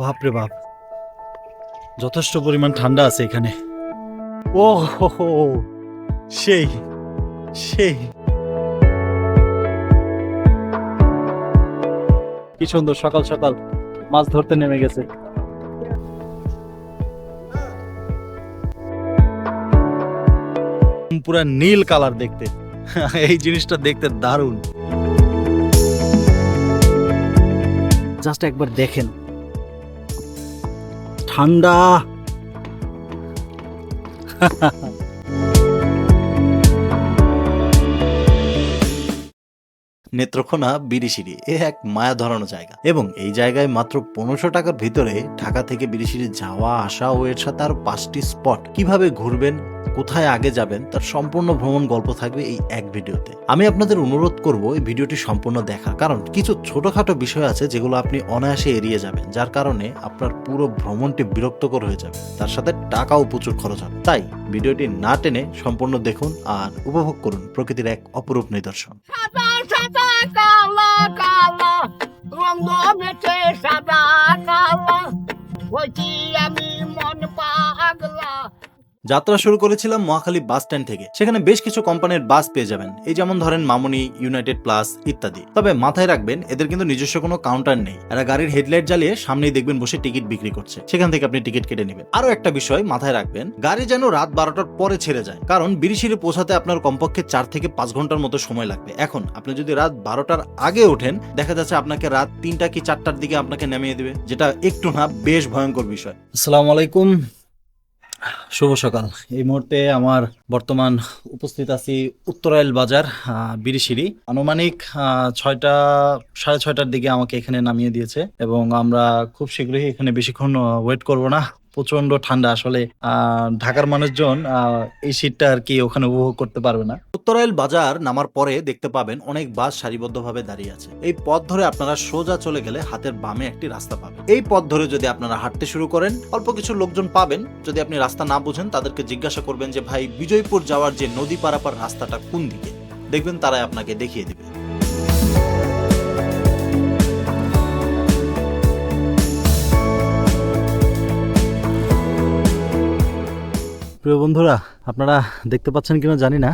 বাপরে বাপ, যথেষ্ট পরিমাণ ঠান্ডা আছে এখানে। ও হো হো, সেই সেই কি সুন্দর সকাল সকাল মাছ ধরতে নেমে গেছে। পুরা নীল কালার দেখতে, এই জিনিসটা দেখতে দারুণ। জাস্ট একবার দেখেন, ঠান্ডা। নেত্রকোনা বিরিশিরি এ এক মায়া ধরানো জায়গা, এবং এই জায়গায় মাত্র 1500 টাকার ভিতরে ঢাকা থেকে বিরিশিরি যাওয়া আসা ও এর সাথে আরো 5টি স্পট, কিভাবে ঘুরবেন, কোথায় আগে যাবেন, তার সম্পূর্ণ ভ্রমণ গল্প থাকবে এই এক ভিডিওতে। আমি আপনাদের অনুরোধ করব এই ভিডিওটি সম্পূর্ণ দেখার, কারণ কিছু ছোটখাটো বিষয় আছে যেগুলো আপনি অনায়াসে এড়িয়ে যাবেন, যার কারণে আপনার পুরো ভ্রমণটি বিরক্তকর হয়ে যাবে, তার সাথে টাকাও প্রচুর খরচ হবে। তাই ভিডিওটি না টেনে সম্পূর্ণ দেখুন আর উপভোগ করুন প্রকৃতির এক অপরূপ নিদর্শন। যাত্রা শুরু করেছিলাম মহাখালী বাস স্ট্যান্ড থেকে। সেখানে বেশ কিছু কোম্পানির বাস পেয়ে যাবেন, এই যেমন ধরেন মামুনি, ইউনাইটেড প্লাস ইত্যাদি। তবে মাথায় রাখবেন, এদের কিন্তু নিজস্ব কোনো কাউন্টার নেই। এরা গাড়ির হেডলাইট জ্বালিয়ে সামনেই দেখবেন বসে টিকিট বিক্রি করছে, সেখান থেকে আপনি টিকিট কেটে নেবেন। আরো একটা বিষয় মাথায় রাখবেন, গাড়ি যেন রাত 12টার পরে ছেড়ে যায়, কারণ বিরিশিরি পৌঁছাতে আপনার কমপক্ষে 4 থেকে 5 ঘন্টার মতো সময় লাগবে। এখন আপনি যদি রাত 12টার আগে ওঠেন, দেখা যাচ্ছে আপনাকে রাত 3টা কি 4টার দিকে আপনাকে নামিয়ে দিবে, যেটা একটু না বেশ ভয়ঙ্কর বিষয়। আসসালামু আলাইকুম, শুভ সকাল। এই মুহূর্তে আমার বর্তমান উপস্থিত আছি উত্তরাইল বাজার বিরিশিরি। আনুমানিক 6টা সাড়ে 6টার দিকে আমাকে এখানে নামিয়ে দিয়েছে, এবং আমরা খুব শীঘ্রই এখানে বেশিক্ষণ ওয়েট করব না। প্রচন্ড ঠান্ডা, আসলে ঢাকার মানুষজন এই শীতটা আর কি ওখানে উপভোগ করতে পারবে না। উত্তরাইল বাজার নামার পরে দেখতে পাবেন অনেক বাস সারিবদ্ধভাবে দাঁড়িয়ে আছে। এই পথ ধরে আপনারা সোজা চলে গেলে হাতের বামে একটি রাস্তা পাবেন। এই পথ ধরে যদি আপনারা হাঁটতে শুরু করেন, অল্প কিছু লোকজন পাবেন। যদি আপনি রাস্তা না বুঝেন, তাদেরকে জিজ্ঞাসা করবেন যে ভাই, বিজয়পুর যাওয়ার যে নদী পারাপার রাস্তাটা কোন দিকে, দেখবেন তারাই আপনাকে দেখিয়ে দিবে। প্রিয় বন্ধুরা, আপনারা দেখতে পাচ্ছেন কিনা জানি না,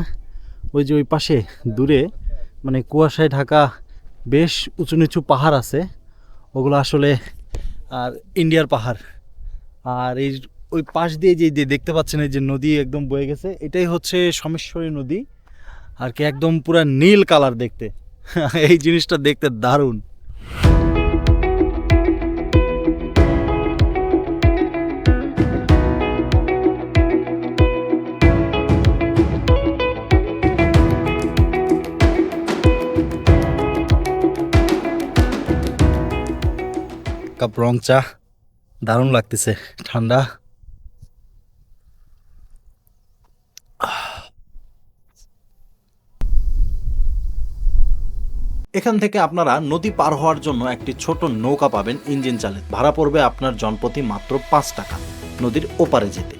ওই যে ওই পাশে দূরে মানে কুয়াশায় ঢাকা বেশ উঁচু নিচু পাহাড় আছে, ওগুলো আসলে আর ইন্ডিয়ার পাহাড়। আর এই ওই পাশ দিয়ে যে দেখতে পাচ্ছেন এই যে নদী একদম বয়ে গেছে, এটাই হচ্ছে সোমেশ্বরী নদী আর কি, একদম পুরা নীল কালার দেখতে। এই জিনিসটা দেখতে দারুণ। কাপ রং চা, দারুণ লাগতেছে, ঠান্ডা। এখান থেকে আপনারা নদী পার হওয়ার জন্য একটি ছোট নৌকা পাবেন ইঞ্জিন চালিত। ভাড়া পড়বে আপনার জনপ্রতি মাত্র 5 টাকা নদীর ওপারে যেতে।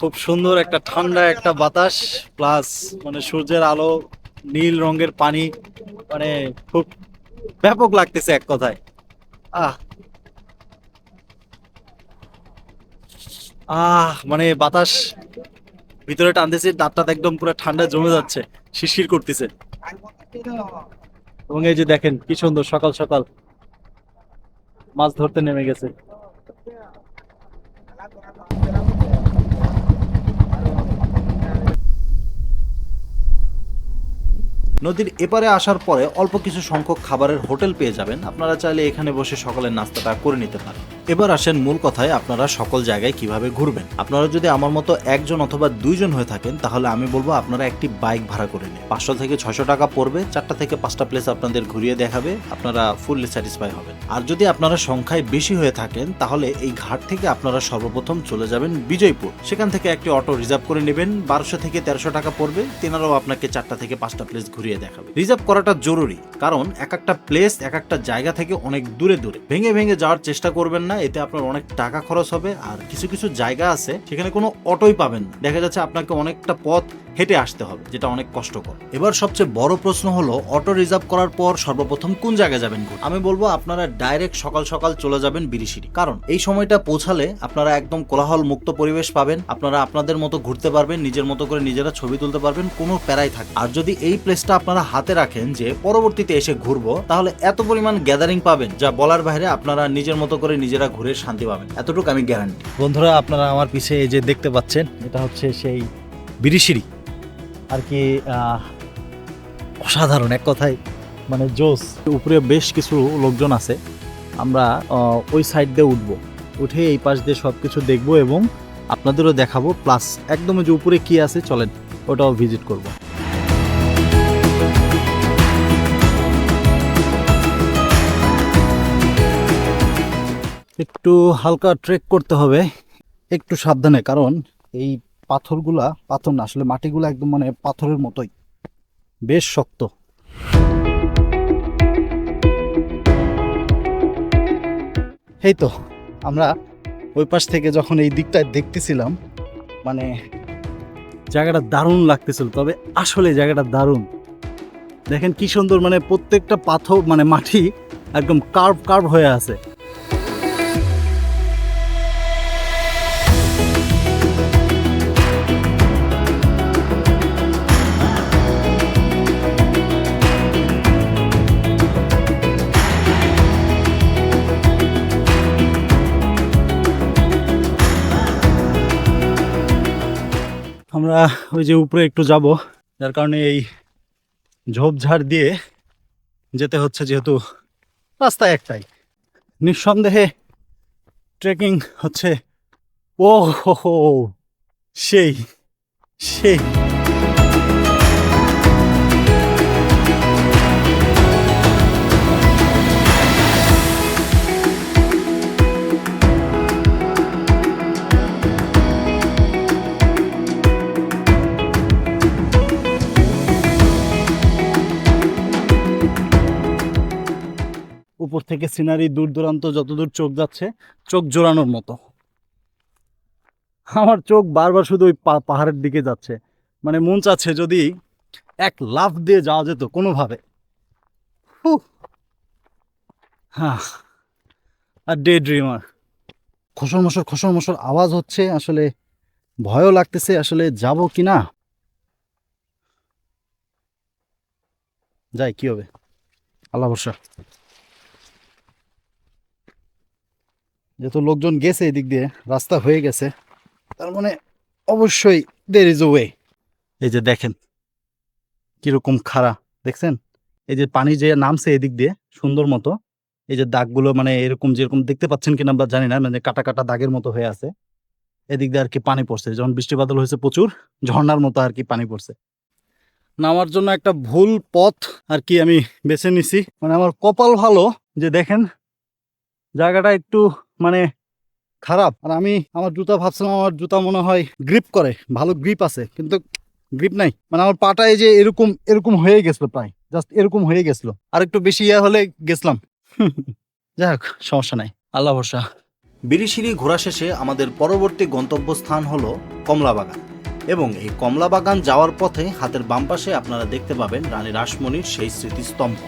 খুব সুন্দর একটা ঠান্ডা একটা বাতাস, প্লাস মানে সূর্যের আলো, নীল রঙের পানি, মানে খুব ব্যাপক লাগতেছে এক কথায়। আহ আহ মানে বাতাস ভিতরে টানতেছে, দাঁতটা একদম পুরো ঠান্ডা জমে যাচ্ছে, শিরশির করতেছে। এবং এই যে দেখেন কি সুন্দর সকাল সকাল মাছ ধরতে নেমে গেছে। নদীর এপারে আসার পরে অল্প কিছু সংখ্যক খাবারের হোটেল পেয়ে যাবেন, আপনারা চাইলে এখানে বসে সকালের নাস্তাটা করে নিতে পারেন। এবার আসেন মূল কথায়, আপনারা সকল জায়গায় কিভাবে ঘুরবেন। আপনারা যদি আমার মতো একজন অথবা 2 জন হয়ে থাকেন, তাহলে আমি বলবো আপনারা একটি বাইক ভাড়া করে নিন। 500 থেকে 600 টাকা পড়বে, 4টা থেকে 5টা প্লেস আপনাদের ঘুরিয়ে দেখাবে, আপনারা ফুললি স্যাটিসফাই হবেন। আর যদি আপনারা সংখ্যায় বেশি হয়ে থাকেন, তাহলে এই ঘাট থেকে আপনারা সর্বপ্রথম চলে যাবেন বিজয়পুর। সেখান থেকে একটি অটো রিজার্ভ করে নেবেন, 1200 থেকে 1300 টাকা পড়বে। তেনারাও আপনাকে 4টা থেকে 5টা প্লেস ঘুরিয়ে দেখাবে। রিজার্ভ করাটা জরুরি, কারণ এক একটা প্লেস এক একটা জায়গা থেকে অনেক দূরে দূরে। ভেঙে ভেঙে যাওয়ার চেষ্টা করবেন না, না, এতে আপনার অনেক টাকা খরচ হবে। আর কিছু কিছু জায়গা আছে সেখানে কোনো অটোই পাবেন না, দেখা যাচ্ছে আপনাকে অনেকটা পথ হেঁটে আসতে হবে, যেটা অনেক কষ্টকর। এবার সবচেয়ে বড় প্রশ্ন হলো, অটো রিজার্ভ করার পর সর্বপ্রথম কোন জায়গায় যাবেন? আমি বলবো আপনারা ডাইরেক্ট সকাল সকাল চলে যাবেন বিরিশিরি, কারণ এই সময়টা পৌঁছালে আপনারা একদম কোলাহল মুক্ত পরিবেশ পাবেন, আপনারা আপনাদের মতো ঘুরতে পারবেন, নিজের মতো করে নিজেরা ছবি তুলতে পারবেন, কোনো প্যারাই থাকে। আর যদি এই প্লেসটা আপনারা হাতে রাখেন যে পরবর্তীতে এসে ঘুরবো, তাহলে এত পরিমাণ গ্যাদারিং পাবেন যা বলার বাইরে। আপনারা নিজের মতো করে নিজেরা ঘুরে শান্তি পাবেন, এতটুকু আমি গ্যারান্টি। বন্ধুরা, আপনারা আমার পিছে এই যে দেখতে পাচ্ছেন, এটা হচ্ছে সেই বিরিশিরি আর কি। অসাধারণ, এক কথায় মানে জোস। উপরে বেশ কিছু লোকজন আছে, আমরা ওই সাইড দিয়ে উঠবো, উঠে এই পাশ দিয়ে সব কিছু দেখবো এবং আপনাদেরও দেখাবো, প্লাস একদম যে উপরে কি আছে চলেন ওটাও ভিজিট করব। একটু হালকা ট্রেক করতে হবে, একটু সাবধানে, কারণ এই পাথর না, আসলে মাটিগুলা একদম মানে পাথরের মতোই বেশ শক্ত। এই তো আমরা ওই পাশ থেকে যখন এই দিকটায় দেখতেছিলাম, মানে জায়গাটা দারুণ লাগতেছিল। তবে আসলে জায়গাটা দারুণ, দেখেন কি সুন্দর, মানে প্রত্যেকটা পাথর মানে মাটি একদম কার্ভ হয়ে আছে। আমরা ওই যে উপরে একটু যাব, যার কারণে এই ঝোপঝাড় দিয়ে যেতে হচ্ছে, যেহেতু রাস্তা একটাই। নিঃসন্দেহে ট্রেকিং হচ্ছে ও হো সেই সেই উপর থেকে সিনারি দূর দূরান্ত যতদূর চোখ যাচ্ছে, চোখ জোড়ানোর মতো। আমার চোখ বারবার শুধু ওই পাহাড়ের দিকে যাচ্ছে, মানে মন চাচ্ছে যদি এক লাফ দিয়ে যাওয়া যেত কোনোভাবে। হ্যাঁ, আর ডে ড্রিমার। খসর মসর আওয়াজ হচ্ছে, আসলে ভয়ও লাগতেছে, আসলে যাব কি না, যাই কি হবে, আল্লাহ ভরসা। যেহেতু লোকজন গেছে এদিক দিয়ে, রাস্তা হয়ে গেছে, তার মানে অবশ্যই দের ইজ এ ওয়ে। এই যে দেখেন কিরকম খাড়া, দেখছেন এই যে পানি যে নামছে এদিক দিয়ে সুন্দর মতো, এই যে দাগগুলো মানে এরকম যেরকম দেখতে পাচ্ছেন কিনা আমরা জানি না, মানে কাটা কাটা দাগের মতো হয়ে আছে। এদিক দিয়ে আর কি পানি পড়ছে, যখন বৃষ্টি বাদল হয়েছে প্রচুর, ঝর্ণার মতো আর কি পানি পড়ছে। নামার জন্য একটা ভুল পথ আর কি আমি বেছে নিছি, মানে আমার কপাল ভালো যে দেখেন জায়গাটা একটু মানে খারাপ। আর আমি আমার জুতা ভাবছিলাম, আমার জুতা মনে হয় গ্রিপ করে, ভালো গ্রিপ আছে, কিন্তু গ্রিপ নাই। মানে আমার পাটা এই যে এরকম এরকম হয়ে গেছিল, প্রায় জাস্ট এরকম হয়ে গেছিল, আর একটু বেশি হলে গেছিলাম। যাই হোক, সমস্যা নাই, আল্লাহ ভরসা। বিরিশিরি ঘোরা শেষে আমাদের পরবর্তী গন্তব্যস্থান হলো কমলাবাগান, এবং এই কমলাবাগান যাওয়ার পথে হাতের বাম পাশে আপনারা দেখতে পাবেন রানী রাসমণির সেই স্মৃতিস্তম্ভ।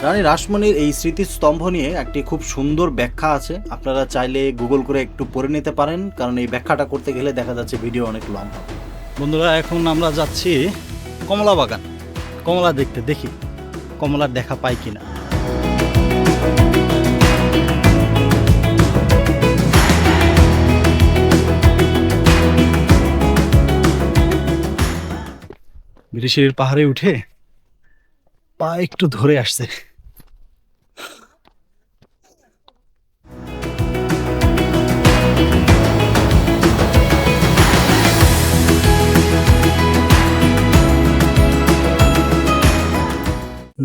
রানী রাসমণির এই স্মৃতিস্তম্ভ নিয়ে একটি খুব সুন্দর ব্যাখ্যা আছে, আপনারা চাইলে গুগল করে একটু পড়ে নিতে পারেন, কারণ এই ব্যাখ্যাটা করতে গেলে দেখা যাচ্ছে ভিডিও অনেক লম্বা। বন্ধুরা, এখন আমরা যাচ্ছি কমলাবাগান, কমলা দেখতে, দেখি কমলার দেখা পাই কিনা। বিরিশিরির পাহাড়ে উঠে পা একটু ধরে আসছে।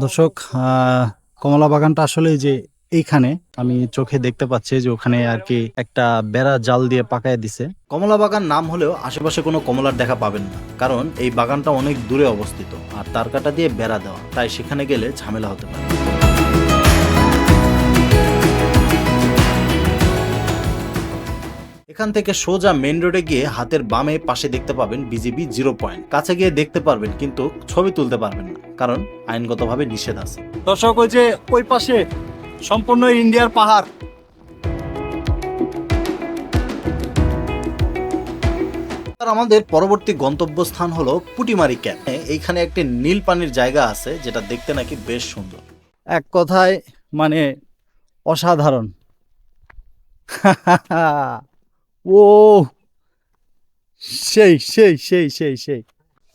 দর্শক, কমলা বাগানটা আসলে যে এইখানে আমি চোখে দেখতে পাচ্ছি যে ওখানে আর কি একটা বেড়া জাল দিয়ে পাকায় দিছে। কমলা বাগান নাম হলেও আশেপাশে কোনো কমলার দেখা পাবেন না, কারণ এই বাগানটা অনেক দূরে অবস্থিত আর তার কাটা দিয়ে বেড়া দেওয়া, তাই সেখানে গেলে ঝামেলা হতে পারে। এখান থেকে সোজা মেইন রোডে গিয়ে হাতের বামে পাশে দেখতে পাবেন বিজিবি 0 পয়েন্ট। কাছে গিয়ে দেখতে পারবেন কিন্তু ছবি তুলতে পারবেন না, কারণ আইনগতভাবে নিষেধ আছে। দর্শক, ওই যে ওই পাশে সম্পূর্ণ ইন্ডিয়ার পাহাড়। আর আমাদের পরবর্তী গন্তব্যস্থান হলো পুটিমারি ক্যাম্প। এইখানে একটি নীল পানির জায়গা আছে যেটা দেখতে নাকি বেশ সুন্দর। এক কথায় মানে অসাধারণ। ও সেই সেই সেই সেই সেই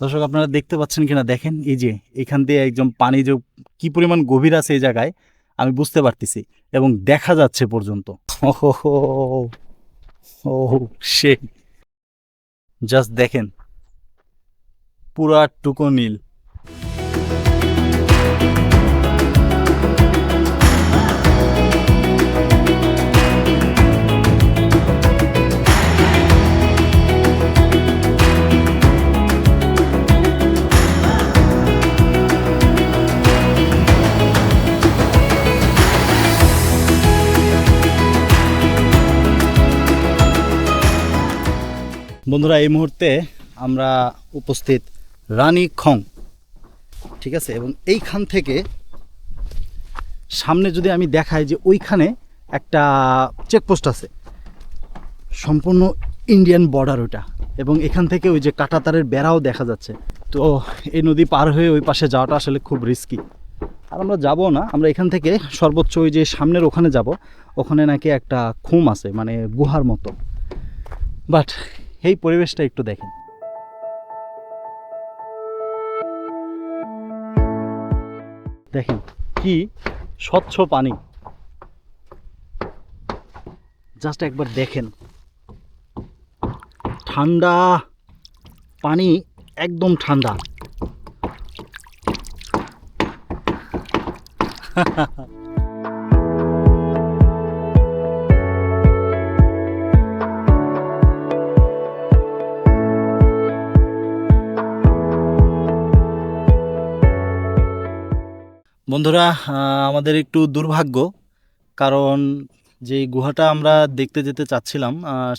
দর্শক, আপনারা দেখতে পাচ্ছেন কিনা দেখেন, এই যে এখান দিয়ে একদম পানি যে কি পরিমাণ গভীর আছে এই জায়গায় আমি বুঝতে পারতেছি, এবং দেখা যাচ্ছে পর্যন্ত। ও সেই জাস্ট দেখেন, পুরা টুকো নীল। বন্ধুরা, এই মুহূর্তে আমরা উপস্থিত রানী খং, ঠিক আছে, এবং এইখান থেকে সামনে যদি আমি দেখাই যে ওইখানে একটা চেকপোস্ট আছে, সম্পূর্ণ ইন্ডিয়ান বর্ডার ওটা, এবং এখান থেকে ওই যে কাঁটাতারের বেড়াও দেখা যাচ্ছে। তো এই নদী পার হয়ে ওই পাশে যাওয়াটা আসলে খুব রিস্কি, আর আমরা যাবো না। আমরা এখান থেকে সর্বোচ্চ ওই যে সামনের ওখানে যাব, ওখানে নাকি একটা খুম আছে, মানে গুহার মতো। বাট এই পরিবেশটা একটু দেখেন। দেখেন কি স্বচ্ছ পানি, জাস্ট একবার দেখেন, ঠান্ডা পানি, একদম ঠান্ডা। বন্ধুরা, আমাদের একটু দুর্ভাগ্য, কারণ যে গুহাটা আমরা দেখতে যেতে চাচ্ছিলাম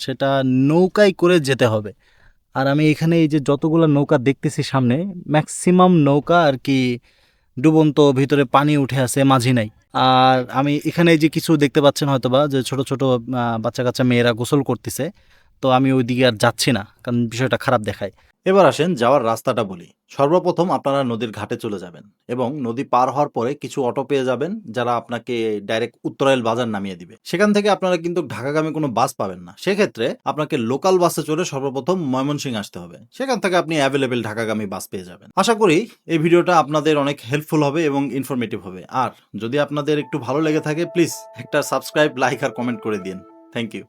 সেটা নৌকায় করে যেতে হবে। আর আমি এখানে এই যে যতগুলো নৌকা দেখতেছি সামনে, ম্যাক্সিমাম নৌকা আর কি ডুবন্ত, ভিতরে পানি উঠে আছে, মাঝি নাই। আর আমি এখানে এই যে কিছু দেখতে পাচ্ছেন হয়তোবা, যে ছোট ছোট বাচ্চা কাচ্চা মেয়েরা গোসল করতেছে। তো আমি ওই দিকে আর যাচ্ছি না, কারণ বিষয়টা খারাপ দেখায়। এবার আসেন যাওয়ার রাস্তাটা বলি। সর্বপ্রথম আপনারা নদীর ঘাটে চলে যাবেন এবং নদী পার হওয়ার পরে কিছু অটো পেয়ে যাবেন যারা আপনাকে ডাইরেক্ট উত্তরাইল বাজার নামিয়ে দিবে। সেখান থেকে আপনারা কিন্তু ঢাকাগামী কোনো বাস পাবেন না, সেক্ষেত্রে আপনাকে লোকাল বাসে চড়ে সর্বপ্রথম ময়মনসিংহ আসতে হবে। সেখান থেকে আপনি অ্যাভেলেবেল ঢাকাগামী বাস পেয়ে যাবেন। আশা করি এই ভিডিওটা আপনাদের অনেক হেল্পফুল হবে এবং ইনফরমেটিভ হবে। আর যদি আপনাদের একটু ভালো লেগে থাকে, প্লিজ একটা সাবস্ক্রাইব, লাইক আর কমেন্ট করে দিন। Thank you.